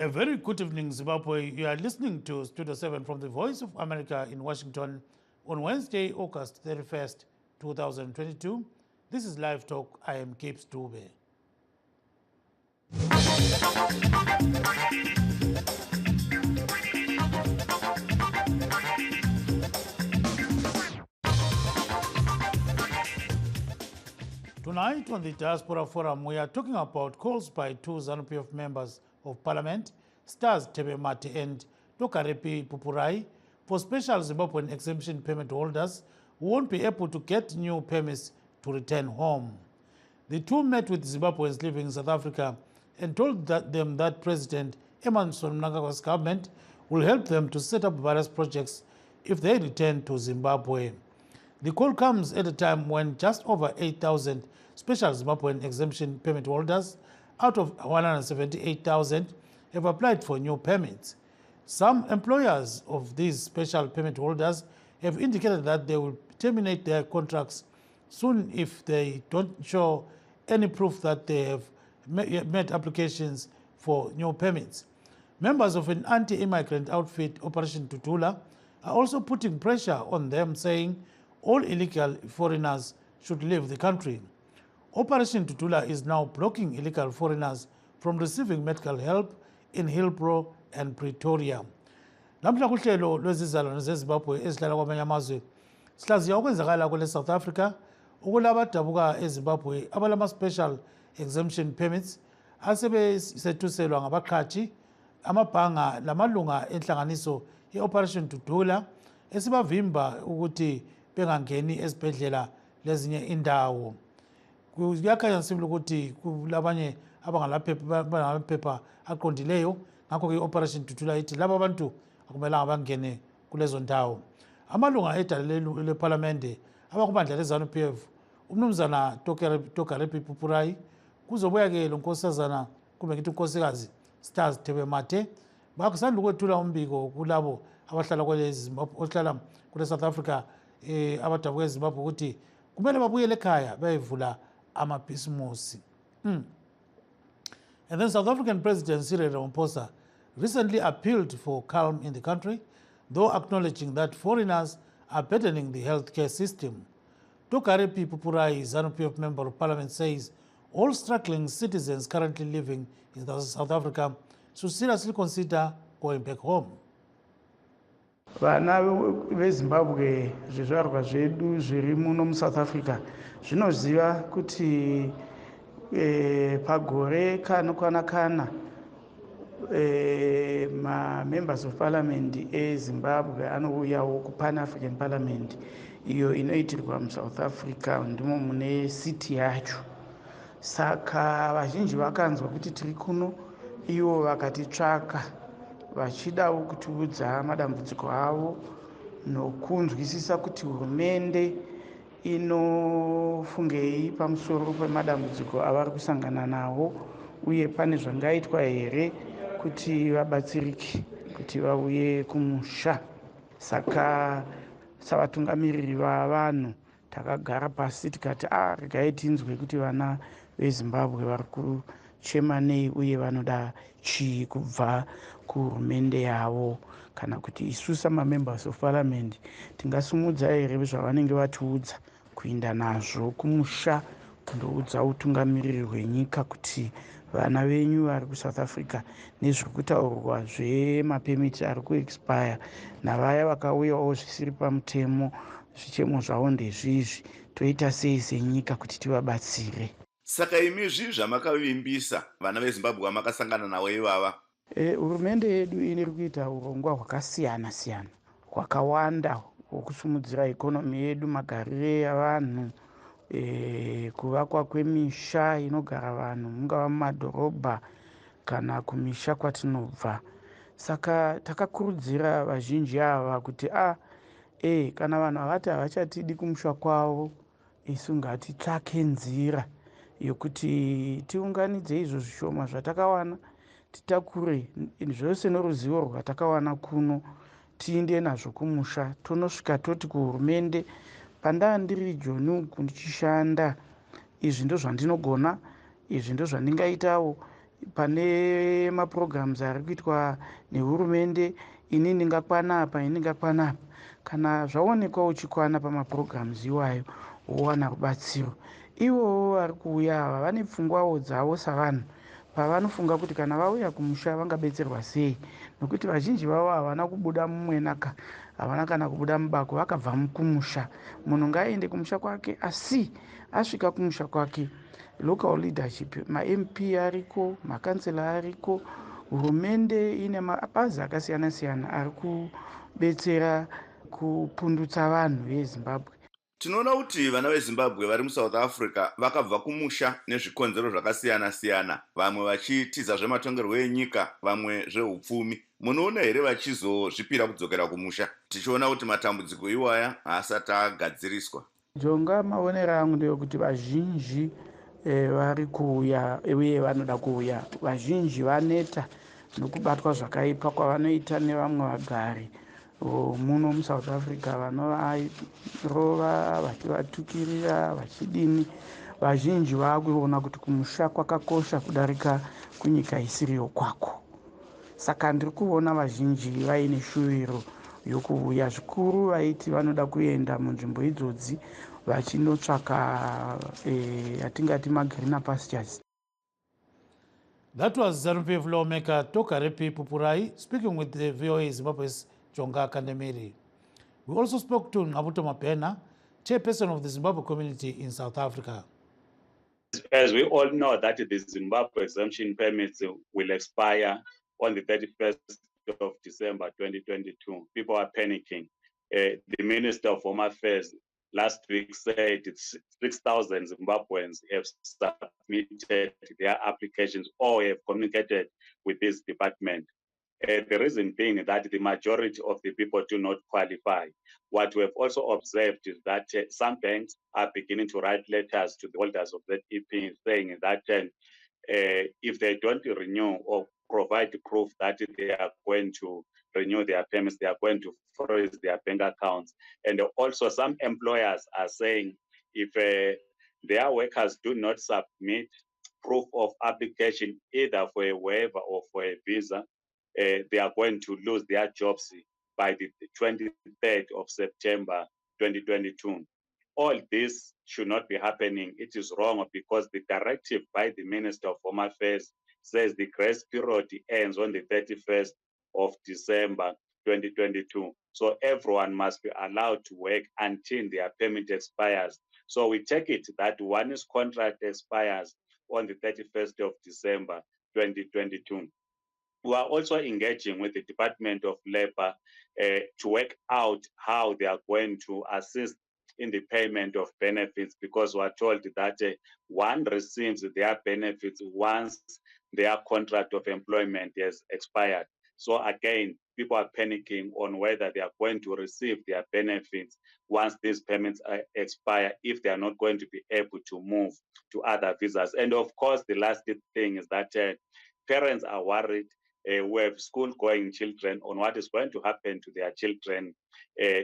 A very good evening, Zimbabwe. You are listening to Studio 7 from the Voice of America in Washington on Wednesday, August 31st, 2022. This is Live Talk. I am Cape Stube. Tonight on the Diaspora Forum, we are talking about calls by two ZANU-PF members of Parliament, Stars Tebemate and Tokarepi Pupurai, for special Zimbabwean exemption permit holders who won't be able to get new permits to return home. The two met with Zimbabweans living in South Africa and told them that President Emmerson Mnangagwa's government will help them to set up various projects if they return to Zimbabwe. The call comes at a time when just over 8,000 special Zimbabwean exemption permit holders out of 178,000 have applied for new permits. Some employers of these special permit holders have indicated that they will terminate their contracts soon if they don't show any proof that they have met applications for new permits. Members of an anti-immigrant outfit, Operation Tutula, are also putting pressure on them, saying all illegal foreigners should leave the country. Operation Tutula is now blocking illegal foreigners from receiving medical help in Hillbrow and Pretoria. Namhla kuhlelo lwezizalwane zeZimbabwe ezihlala kwamanye amazwe sihlaziya okwenzakala kule South Africa ukulabadabuka eZimbabwe abalama-special exemption permits asebesethuselwa ngabaqhatshi amabhanga lamalunga enhlanganiso ye-Operation Tutula esibavimba ukuthi bengangeni ezibhedlela lezinye indawo. Kuyakhanya simple ukuthi kulabanye abangamaphepha aqondileyo, ngakho-ke i-Operation Tutula ithi laba bantu akumelanga bangene kulezo ndawo. Amalunga edale lePhalamende abakubandla leZANU-PF, umnumzana Tokarepi Pupurai, kuzobuya-ke lo nkosazana kumbe ngithi unkosikazi Stars Tebemate, bakusanda ukwethula umbiko kulabo abahlala kule South Africa abadabuka eZimbabwe ukuthi kumele babuyele ekhaya bayevula amabhisimusi. And then South African President Cyril Ramaphosa recently appealed for calm in the country, though acknowledging that foreigners are burdening the healthcare system. Tokarepi Pupurai, ZANU-PF member of Parliament, says all struggling citizens currently living in South Africa should seriously consider going back home. Vana veZimbabwe zvizvarwa zvedu zviri muno muSouth Africa zvinoziva kuti pagore kana ma-members of parliament eZimbabwe anouyawo kuPan African Parliament iyo inoitirwa muSouth Africa, ndimo mune city yacho. Saka vazhinji vakanzwa kuti tiri kuno, ivo vakatitsvaka vachidawo kutiudza madambudziko avo nokunzwisisa kuti hurumende inofungei pamusoro pemadambudziko avari kusangana nawo uye pane zvangaitwa here kuti vabatsirike kuti vauye kumusha. Saka savatungamiriri vavanhu takagara pasi tikati regai tinzwe kuti vana veZimbabwe vari kuchema nei uye vanoda chii kubva kuhurumende yavo, kana kuti isusa ma-members of parliament tingasumudza here zvavanenge vatiudza kuenda nazvo kumusha kundoudza utungamiriri hwenyika kuti vana venyu vari kuSouth Africa nezviri kutaurwa zvemapemiti ari kuexpire navaya vakauyawo zvisiri pamutemo, zvichemo zvavo ndezvizvi, toita sei senyika kuti tivabatsire. Saka imizvi zvamakavimbisa vana veZimbabwe vamakasangana navo ivava? Hurumende yedu iri kuita urongwa hwakasiyana siyana hwakawanda hwokusumudzira ikonomi yedu, magarire avanhu, kuvakwa kwemisha inogara vanhu mungava mumadhorobha kana kumisha kwatinobva. Saka takakurudzira vazhinji ava kuti kana vanhu havati havachatidi kumusha kwavo, isu ngatitsvake nzira yokuti tiunganidze izvo zvishoma zvatakawana, titakure zvose noruzivo rwatakawana kuno, tiinde nazvo kumusha, tonosvika toti kuhurumende, pandaa ndiri Joni uku ndichishanda, izvi ndo zvandinogona, izvi ndo zvandingaitawo, pane maprograms ari kuitwa nehurumende, ini ndingakwana apa, ini ndingakwana apa. Kana zvaonekwa uchikwana pamaprograms iwayo wowana rubatsiro. Ivowo vari kuuya ava vane pfungwawo dzavo savanhu, pavanofunga kuti kana vauya kumusha vangabetserwa sei, nokuti vazhinji vavo havana kubuda mumwenaka, havana kana kubuda mubako, vakabva kumusha. Munhu ngaaende kumusha kwake, asi asvika kumusha kwake, local leadership, ma-MP ariko, makansela ariko, hurumende ine mabazi akasiyana siyana ari kubetsera kupundutsa vanhu vezimbabwe. Tinoona kuti vana vezimbabwe vari muSouth Africa vakabva kumusha nezvikonzero zvakasiyana-siyana, vamwe vachitiza zvematongerwo enyika, vamwe zveupfumi. Munoona here vachizozvipira kudzokera kumusha, tichiona kuti matambudziko iwaya haasati agadziriswa? Jonga maonero angu ndeyekuti vazhinji vari kuuya uye vanoda kuuya, vazhinji vaneta nokubatwa zvakaipa kwavanoita nevamwe vagari muno muSouth Africa, vanorova vachivatukirira vachidini. Vazhinji vakuona kuti kumusha kwakakosha kudarika kunyika isiriyo kwako. Saka ndiri kuona vazhinji vaine shuviro yokuuya, zvikuru vaiti vanoda kuenda munzvimbo idzodzi vachinotsvaka atingati magreener pastures. That was ZANU-PF lawmaker Tokarepi Pupurai speaking with the VOA Zimbabwe's Jonga Kandemiri. We also spoke to Ngabuto Mapena, chairperson of the Zimbabwe community in South Africa. As we all know that the Zimbabwe exemption permits will expire on the 31st of December 2022. People are panicking. The Minister of Home Affairs last week said 6,000 Zimbabweans have submitted their applications or have communicated with this department. The reason being that the majority of the people do not qualify. What we have also observed is that some banks are beginning to write letters to the holders of ZEP saying that if they don't renew or provide proof that they are going to renew their payments, they are going to freeze their bank accounts. And also some employers are saying if their workers do not submit proof of application either for a waiver or for a visa, they are going to lose their jobs by the 23rd of September 2022. All this should not be happening. It is wrong because the directive by the Minister of Home Affairs says the grace period ends on the 31st of December 2022. So everyone must be allowed to work until their permit expires. So we take it that one's contract expires on the 31st of December 2022. We are also engaging with the Department of Labor to work out how they are going to assist in the payment of benefits, because we are told that one receives their benefits once their contract of employment has expired. So again, people are panicking on whether they are going to receive their benefits once these payments expire, if they are not going to be able to move to other visas. And of course, the last thing is that parents are worried who have school-going children on what is going to happen to their children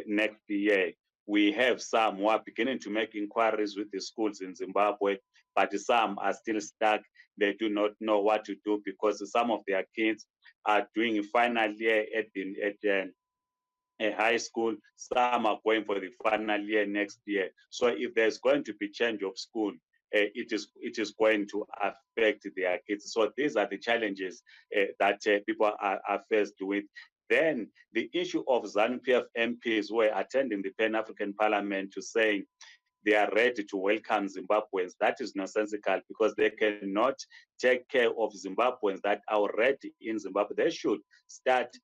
next year. We have some who are beginning to make inquiries with the schools in Zimbabwe, but some are still stuck. They do not know what to do because some of their kids are doing final year at a high school. Some are going for the final year next year. So if there's going to be change of school, it is going to affect their kids. So these are the challenges that people are faced with. Then the issue of ZANU-PF MPs who are attending the Pan-African Parliament to saying they are ready to welcome Zimbabweans. That is nonsensical because they cannot take care of Zimbabweans that are already in Zimbabwe. They should start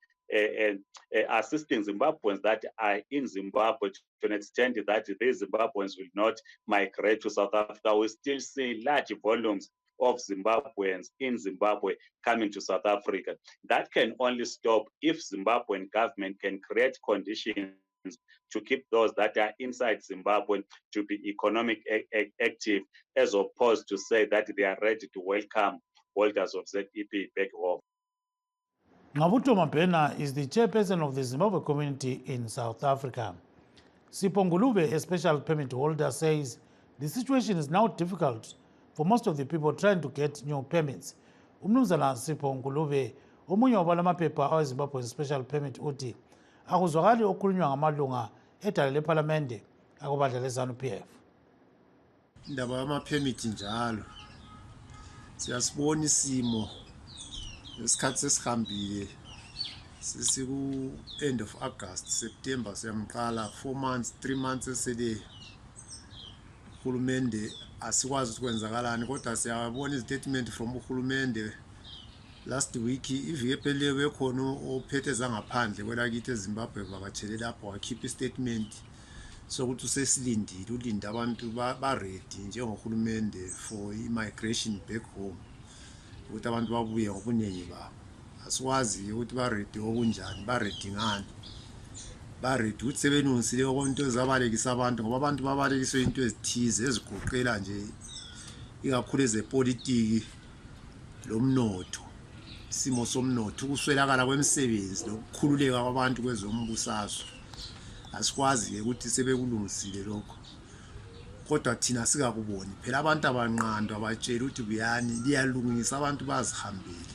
assisting Zimbabweans that are in Zimbabwe to an extent that these Zimbabweans will not migrate to South Africa. We still see large volumes of Zimbabweans in Zimbabwe coming to South Africa. That can only stop if Zimbabwean government can create conditions to keep those that are inside Zimbabwe to be economic active, as opposed to say that they are ready to welcome holders of ZEP back home. Ngabuto Mapena is the chairperson of the Zimbabwe community in South Africa. Sipongulube, a special permit holder, says the situation is now difficult for most of the people trying to get new permits, umnumzana Sipho Ngulube omunye wabalamaphepha aweZimbabwe special permit uthi akuzwakali okhulunywa ngamalunga edala lephalamende akubandla leZANU-PF. Indaba yama-permit njalo siyasibona isimo isikhathi sesihambile sesiku-end of August, September siyamqala 4 months 3 months esele uhulumende asikwazi ukuthi kwenzakalani, kodwa siyabona izitatement from uhulumende. Last week iviki ephelileyo bekhona ophethe zangaphandle kwelakithi eZimbabwe vakatshele lapho wakhipha istatement sokuthi usesilindile ulinde abantu ba-ready njengohulumende for i-migration back home, ukuthi abantu babuye ngobuningi babo. Asikwazi ukuthi ba-ready okunjani, ba-ready ngani, ba-ready ukuthi sebenungisile into ezabalekisa abantu, ngoba abantu babalekiswe into ezithize ezigoqela nje ikakhulu ezepolitiki lomnotho, isimo somnotho, ukuswelakala kwemisebenzi nokukhululeka kwabantu kwezombusazwe. Asikwazi ukuthi sebekulungisile lokho, kodwa thina sikakuboni. Phela abantu abanqandwa batshela ukuthi buyani liyalungisa, abantu bazihambele,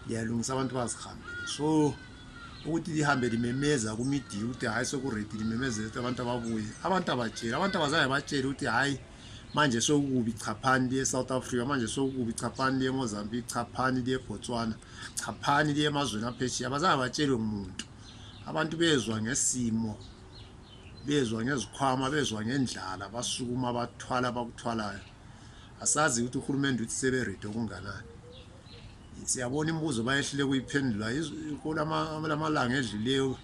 liyalungisa abantu bazihambele. So ukuthi lihambe limemeza kumedia ukuthi hayi sokuredi limemeze ukuthi abantu ababuye, abantu abatshela, abantu abazange batshela ukuthi hayi manje sokubi chaphani liye South Africa, manje sokubi chaphani liye Mozambique, chaphani liye Botswana, chaphani liye emazweni aphesheya. Abazange batshelwe ngumuntu. Abantu bezwa ngesimo, bezwa ngezikhwama, bezwa ngendlala, basukuma bathwala bakuthwalayo. Asazi ukuthi uhulumende uthi seberedi okunganani. Siyabona imibuzo bayehlile kuyiphendula kulamalanga edlileyo.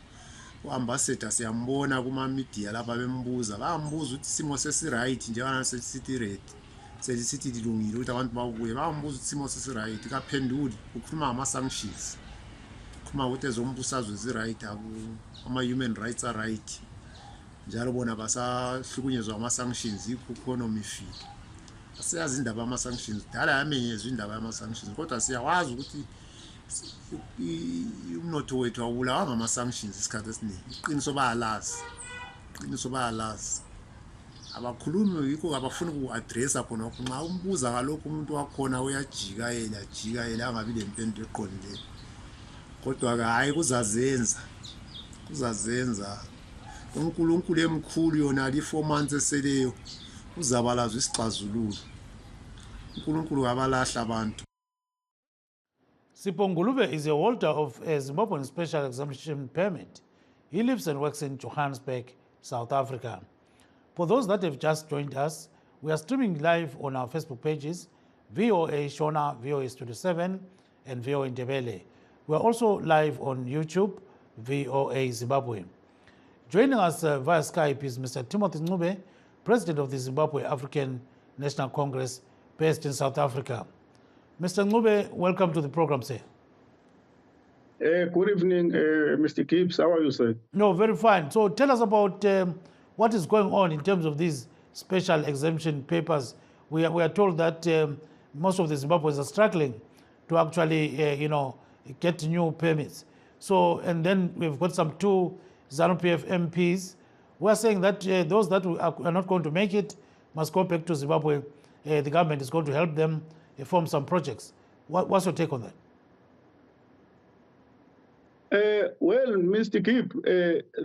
U-ambassador siyambona kuma-media lapha bembuza, bayambuza ukuthi isimo sesiright njengana sesithi ready, selisithi lilungile ukuthi abantu babuye. Bayambuza ukuthi isimo sesiright, kaphenduli. Ukhuluma ngama-sanctions, ukhuluma ukuthi ezombusazwe ziright, ama-human rights are right, njalo bona basahlukunyezwa ama-sanctions, i-economy fee. Asiyazi indaba yama-sanctions, dala yamenyezwa indaba yama-sanctions, kodwa siyawazi ukuthi umnotho wethu awubulawa ngama-sanctions isikhathi esiningi. Iqiniso bayalazi, iqiniso bayalazi. Abakhulumi yikho abafuna uku-addressa khona. Nxa umbuza ngalokho umuntu wakhona uyajikayela angabi lempendulo eqondileyo, kodwa-ke hhayi kuzazenza, kuzazenza. uNkulunkulu emkhulu yona li-4 months eseleyo uzabalazwa isixazululo. uNkulunkulu kabalahla abantu. Sipho Ngulube is a holder of a Zimbabwean special exemption permit. He lives and works in Johannesburg, South Africa. For those that have just joined us, we are streaming live on our Facebook pages, VOA Shona, VOA Studio 7, and VOA Ndebele. We are also live on YouTube, VOA Zimbabwe. Joining us via Skype is Mr. Timothy Ngube, President of the Zimbabwe African National Congress, based in South Africa. Mr. Ngube, welcome to the program, sir. Good evening, Mr. Gibbs. How are you, sir? No, very fine. So tell us about what is going on in terms of these special exemption papers. We are told that most of the Zimbabweans are struggling to actually, get new permits. So, and then we've got some 2 ZANU-PF MPs. We are saying that those that are not going to make it must go back to Zimbabwe. The government is going to help them form some projects. What's your take on that? Well, Mr. Gibb,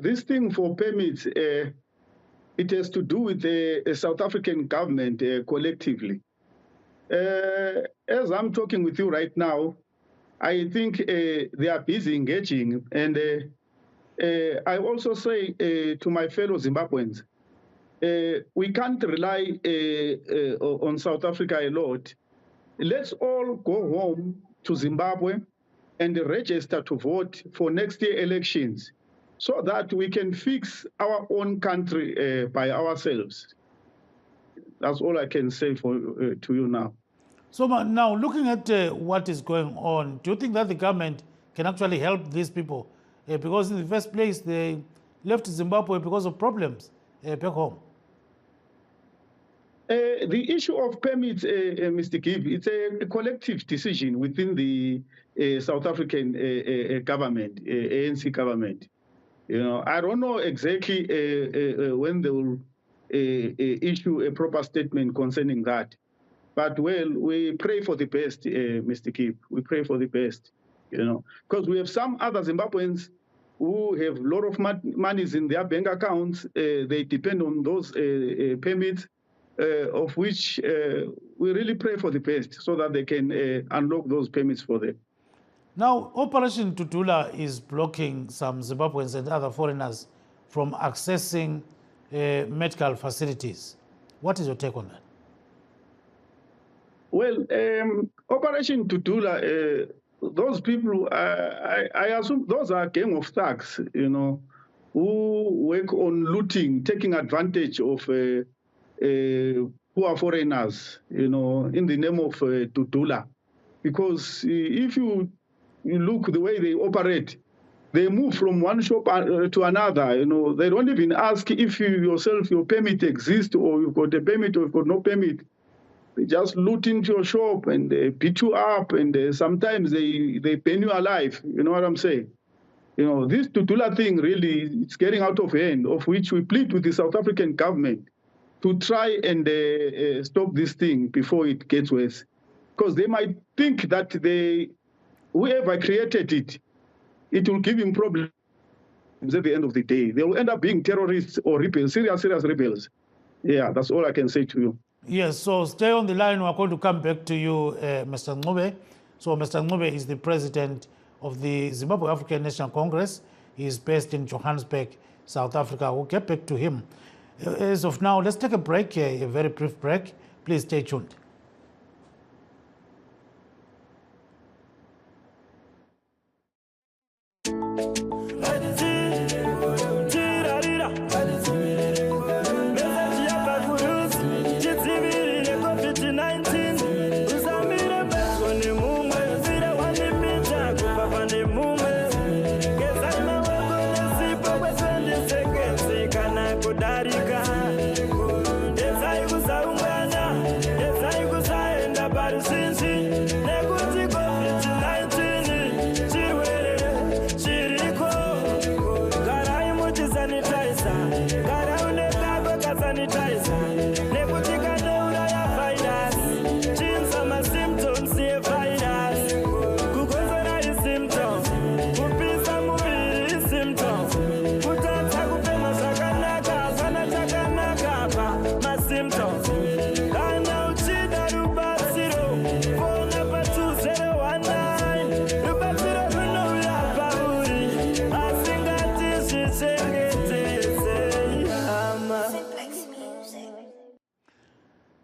this thing for permits, it has to do with the South African government collectively. As I'm talking with you right now, I think they are busy engaging. And I also say to my fellow Zimbabweans, we can't rely on South Africa a lot. Let's all go home to Zimbabwe and register to vote for next year elections so that we can fix our own country by ourselves. That's all I can say to you now. So now, looking at what is going on, do you think that the government can actually help these people? Because in the first place, they left Zimbabwe because of problems back home. The issue of permits, Mr. Gibb, it's a collective decision within the South African government, ANC government. I don't know exactly when they will issue a proper statement concerning that. But well, we pray for the best, Mr. Kip. We pray for the best, because we have some other Zimbabweans who have a lot of monies in their bank accounts. They depend on those permits, of which we really pray for the best so that they can unlock those permits for them. Now, Operation Tutula is blocking some Zimbabweans and other foreigners from accessing medical facilities. What is your take on that? Well, Operation Tutula, those people, I assume those are a gang of thugs, who work on looting, taking advantage of poor foreigners, in the name of Tutula. Because if you look the way they operate, they move from one shop to another. They don't even ask if your permit exists, or you've got a permit or you've got no permit. They just loot into your shop and they beat you up, and sometimes they burn you alive. You know what I'm saying? This Tutula thing really, it's getting out of hand, of which we plead with the South African government to try and stop this thing before it gets worse. Because they might think that whoever created it, it will give him problems at the end of the day. They will end up being terrorists or rebels, serious rebels. Yeah, that's all I can say to you. Yes, so stay on the line. We're going to come back to you, Mr. Ncube. So Mr. Ncube is the president of the Zimbabwe African National Congress. He is based in Johannesburg, South Africa. We'll get back to him. As of now, let's take a break, a very brief break. Please stay tuned.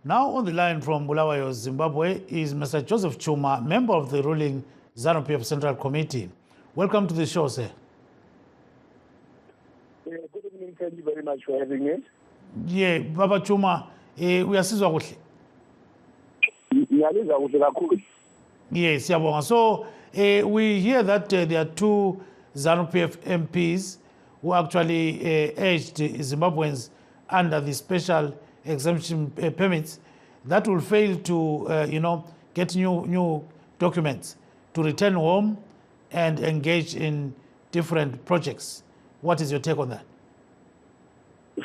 Now on the line from Bulawayo, Zimbabwe, is Mr. Joseph Chuma, member of the ruling ZANU-PF Central Committee. Welcome to the show, sir. Good evening. Thank you very much for having me. Yeah, Baba Chuma, uyasizwa kuhle? Yes, siyabonga. So we hear that there are two ZANU-PF MPs who actually urged Zimbabweans under the special exemption permits that will fail to, get new documents to return home and engage in different projects. What is your take on that?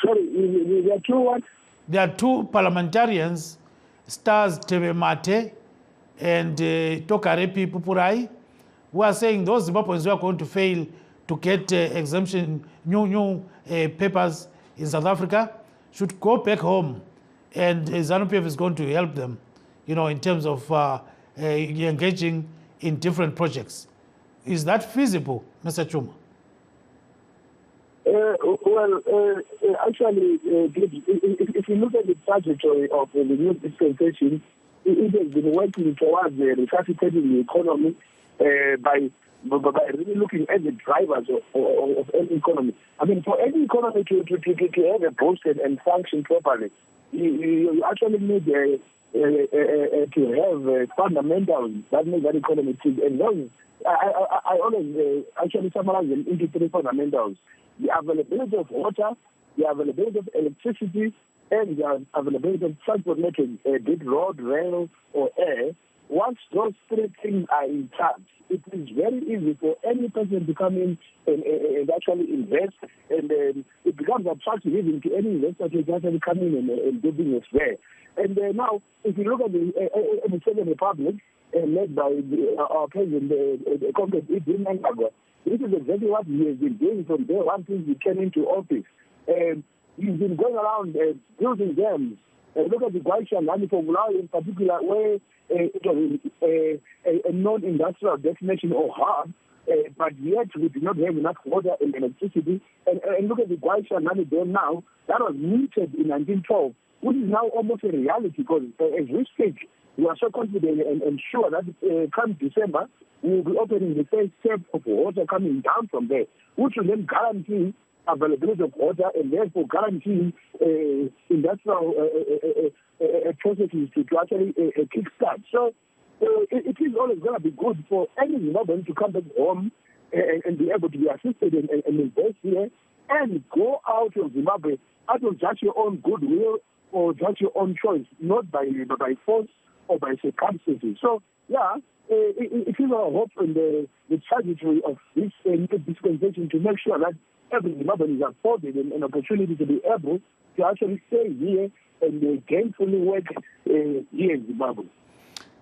Sorry, there are two what? There are two parliamentarians, Stars Tebemate and Tokarepi Pupurai, who are saying those Zimbabweans who are going to fail to get exemption, new papers in South Africa should go back home, and ZANU-PF is going to help them, in terms of engaging in different projects. Is that feasible, Mr. Chuma? Actually, if you look at the trajectory of the new dispensation, it has been working towards resuscitating the economy by really looking at the drivers of any economy. I mean, for any economy to have a boost and function properly, you actually need to have fundamentals that make that economy tick. And those, I always actually summarize them into three fundamentals: the availability of water, the availability of electricity, and the availability of transport networks, be it road, rail, or air. Once those three things are intact, it is very easy for any person to come in and actually invest, and it becomes attractive even to any investor to actually come in and do business there. And now, if you look at the Second Republic, led by our president, Comrade Ibrahim Mnangagwa, this is exactly what he has been doing from day one since he came into office. He's been going around building dams. Look at the Guaisha for Malawi in particular, where it was a non-industrial destination or hub, but yet we do not have enough water and electricity. And look at the Guaisha dam now, that was mooted in 1912, which is now almost a reality, because as we speak, we are so confident and sure that come December, we will be opening the first step of water coming down from there, which will then guarantee availability of water and therefore guarantee industrial processes to actually kickstart. So it is always going to be good for any Zimbabwean to come back home and be able to be assisted and invest here and go out of Zimbabwe out of just your own goodwill or just your own choice, not by force or by circumstances. So, yeah, it is our hope in the trajectory of this dispensation to make sure that every Zimbabwean is afforded an opportunity to be able to actually stay here and gainfully work here in Zimbabwe.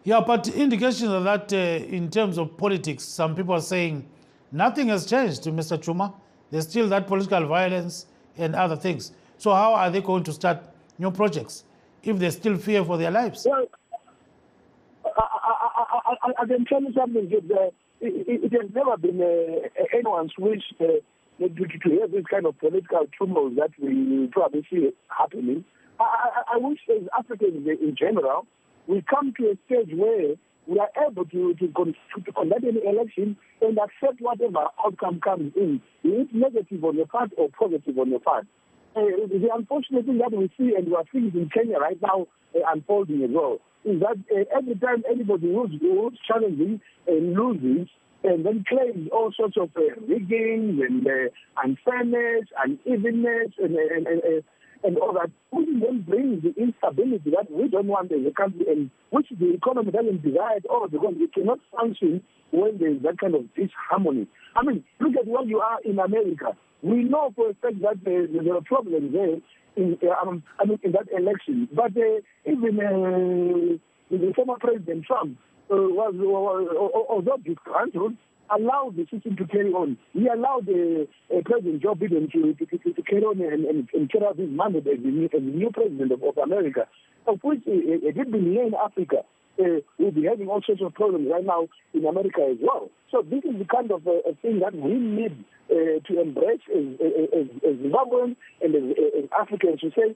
Yeah, but indications of that in terms of politics, some people are saying nothing has changed to Mr. Chuma. There's still that political violence and other things. So how are they going to start new projects if they still fear for their lives? Well, I can tell you something. It has never been anyone's wish to have this kind of political turmoil that we probably see happening. I wish as Africans in general, we come to a stage where we are able to conduct an election and accept whatever outcome comes in, be it negative on your part or positive on your part. The unfortunate thing that we see, and we are seeing in Kenya right now unfolding as well, is that every time anybody who's challenging loses, and then claims all sorts of rigging and unfairness, unevenness, and all that, which then brings the instability that we don't want as a country, and which the economy doesn't desire at all, because it cannot function when there is that kind of disharmony. I mean, look at where you are in America. We know for a fact that there are problems there in that election. But even the former President Trump was although disgruntled, allowed the system to carry on. He allowed President Joe Biden to carry on and carry out his mandate as the new president of America, of which it did been here in Africa. We'll be having all sorts of problems right now in America as well. So this is the kind of thing that we need to embrace as Zimbabweans and as Africans to say,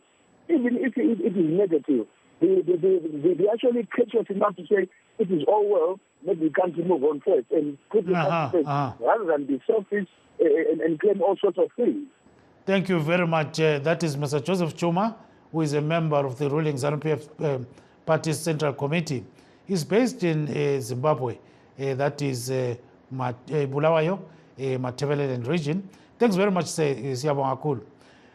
even if it is negative, they actually courteous enough to say it is all well, maybe we can't move on first and put the first rather than be selfish and claim all sorts of things. Thank you very much. That is Mr. Joseph Chuma, who is a member of the ruling ZANU-PF Party's Central Committee. He's based in Zimbabwe, that is Bulawayo, Matabeleland region. Thanks very much, Siyabonga.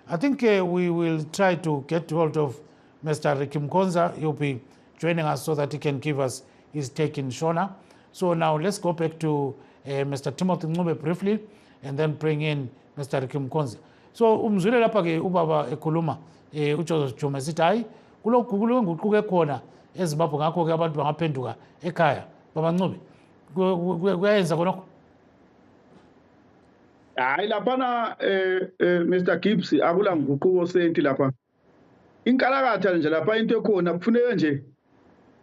I think we will try to get hold of Mr. Ricky Mkonza. He'll be joining us so that he can give us his take in Shona. So now let's go back to Mr. Timothy Ncube briefly and then bring in Mr. Ricky Mkonza. So umzwile lapha ke ubaba ekhuluma uJoseph Chuma sithi hayi kulokhu nguquke khona eZimbabwe ngakho ke abantu bangaphenduka ekhaya. Baba Ncube kuyayenza konokho? Hayi laphana Mr. Gibbs akula nguquko senti lapha. Inkalakatha nje lapha into ekhona kufuneka nje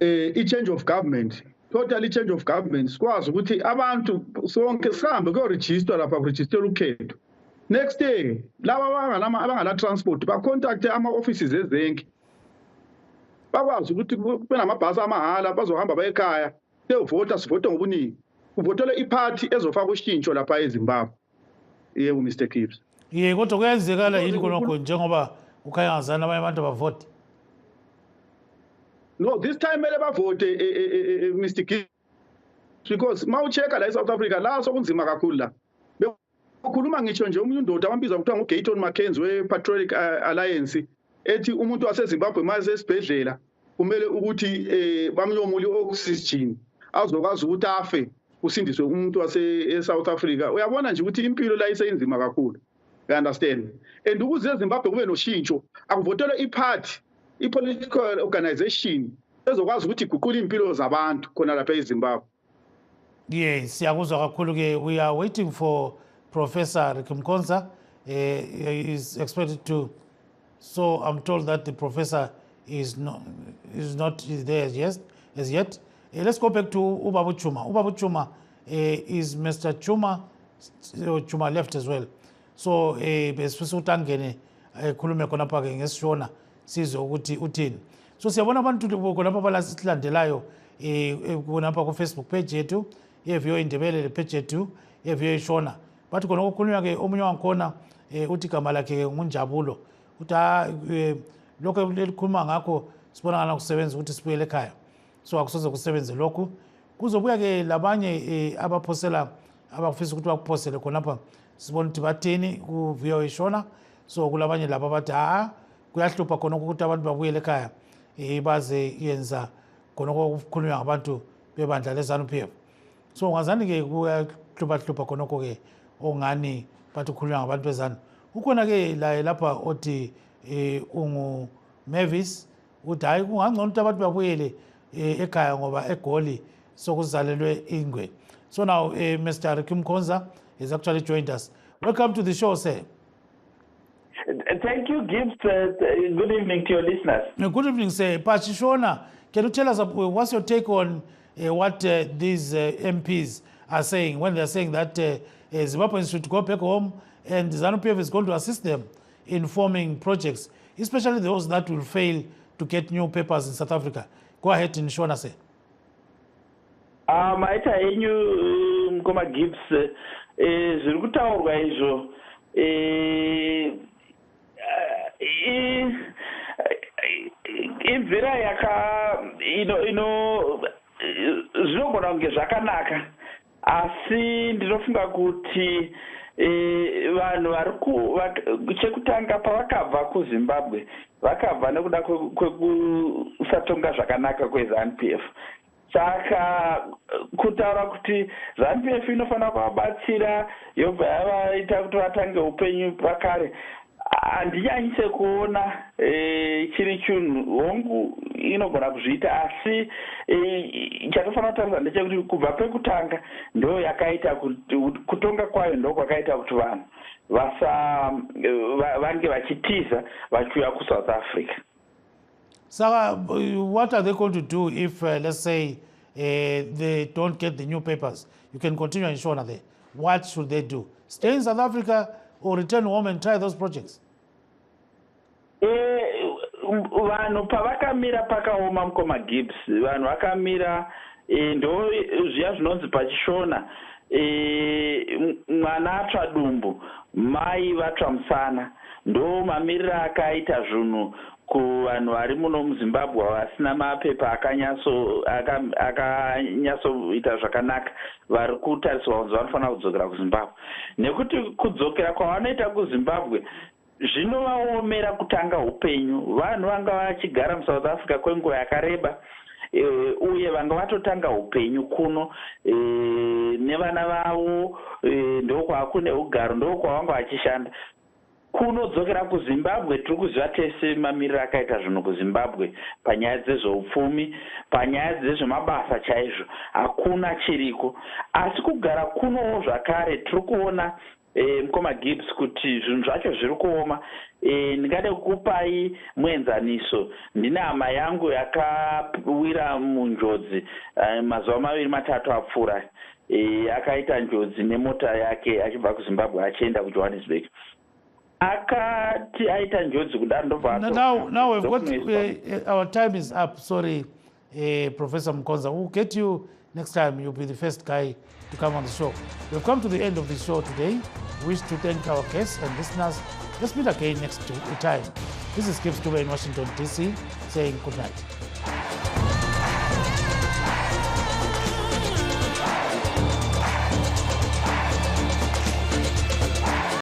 i-change of government, total change of government, sikwazi ukuthi abantu sonke sihambe kuyoregister lapha kuregister ukhetho. Next day laba abangala transport ba contact ama offices ezenki, bakwazi ukuthi kube namabhasi amahala bazohamba baye ekhaya siyovota, sivote ngobuningi, kuvotele iparty ezofaka ushintsho lapha eZimbabwe. Yebo Mr. Gibbs. Ye kodwa kuyenzekala yini konokho njengoba ukhayangazana abanye abantu bavote? No, this time mele bavote Mr. Gibbs, because mawucheka la eSouth Africa la sokunzima kakhulu la. Bekhuluma ngitsho nje umuntu ndoda abambiza kuthiwa nguGayton Mackenzie we-Patriotic Alliance ethi umuntu waseZimbabwe maze esibhedlela kumele ukuthi bamnyomule oxygen azokwazi ukuthi afe kusindiswe umuntu wase-South Africa uyabona nje ukuthi impilo la iseyinzima kakhulu. You understand? And ukuze eZimbabwe kube noshintsho akuvotelwe i-political organization ezokwazi ukuthi iguqule impilo zabantu khona lapha eZimbabwe. Yes, siyakuzwa kakhulu ke. We are waiting for Professor Mkonza. He is expected to. So I'm told that the professor is not there as yet. Let's go back to Ubabu Chuma. Ubabu Chuma is Mr. Chuma. Chuma left as well. So besifisa utangene khulume khona pha ke ngesishona sizwe ukuthi uthini. So siyabona abantu khona pha balasilandelayo khona pha ku Facebook page yethu yeViyo Indebele le page yethu yeViyo Ishona. Bathi khona ukukhulunywa ke omunye wankhona uthi igama lakhe nguNjabulo. Uthi lokho elikhuluma ngakho sibona ngana kusebenza ukuthi sibuyele ekhaya. So akusoze kusebenze lokhu. Kuzobuya ke labanye abaphosela abafisa ukuthi bakuphosele khona pha sibona ukuthi bathini kuViyo Ishona. So kulabanye laba bathi kuyahlupha khona ukuthi abantu babuyele ekhaya baze yenza khona ukukhulunywa ngabantu bebandla leZANU-PF. So ngazani ke kuyahlupha khona ke ongani bathi ukukhulunywa ngabantu beZANU. Ukhona ke lapha othi ungu Mavis uthi hayi kungangcono ukuthi abantu babuyele ekhaya ngoba eGoli sokuzalelwe ingwe. So now Mr. Mkonza has actually joined us. Welcome to the show, sir. Thank you, Gibbs. Good evening to your listeners. Good evening, sir. Pachishona, can you tell us what's your take on what these MPs are saying when they're saying that Zimbabweans should go back home and ZANU-PF is going to assist them in forming projects, especially those that will fail to get new papers in South Africa? Go ahead, Shona, sir. Maita yenyu Mkoma Gibbs zviri kutaurwa izvo imvera zvinogona kunge zvakanaka, asi ndinofunga kuti vanhu chekutanga pavakabva kuZimbabwe vakabva nekuda kwekusatonga zvakanaka kweZANU-PF. Saka kutaura kuti ZANU-PF inofanira kuvabatsira yobva yavaita kuti vatange upenyu pakare, handinyanise kuona chiri chinhu hongu inogona kuzviita, asi chatofanira kutarisa ndechekuti kubva pekutanga ndo yakaita kutonga kwayo ndo kwakaita kuti vanhu vange vachitiza vachiuya kuSouth Africa. So what are they going to do if, let's say, they don't get the new papers? You can continue in Shona there. What should they do? Stay in South Africa or return home and try those projects? Vanhu pavakamira pakaoma Mkoma Gibbs, vanhu vakamira ndo zviya zvinonzi pachishona mwana atsva dumbu mai vatsva musana, ndo mamiriro akaita zvinhu kuvanhu vari muno muZimbabwe vasina mapepa akanyatsoita zvakanaka, vari kutariswa kunzi vanofanira kudzokera kuZimbabwe. Nekuti kudzokera kwavanoita kuZimbabwe zvinovaomera kutanga upenyu. Vanhu vanga vachigara muSouth Africa kwenguva yakareba uye vanga vatotanga upenyu kuno nevana vavo, ndokwakune ugaro, ndokwavanga vachishanda. Kunodzokera kuZimbabwe tiri kuziva tese mamiriro akaita zvinhu kuZimbabwe panyaya dzezveupfumi, panyaya dzezvemabasa chaizvo hakuna chiriko. Asi kugara kunowo zvakare tiri kuona Mkoma Gibbs kuti zvinhu zvacho zviri kuoma. Ndingade kukupai muenzaniso. Ndine hama yangu yakawira munjodzi mazuva 2-3 apfuura. Akaita njodzi nemota yake achibva kuZimbabwe achienda kuJohannesburg. Akati aita njodzi kudaro ndobva now we've got our time is up. Sorry, Professor Mkonza. We'll get you next time. You'll be the first guy to come on the show. We've come to the end of the show today. We wish to thank our guests and listeners. Let's meet again next time. This is Gibbs in Washington, D.C. saying good night.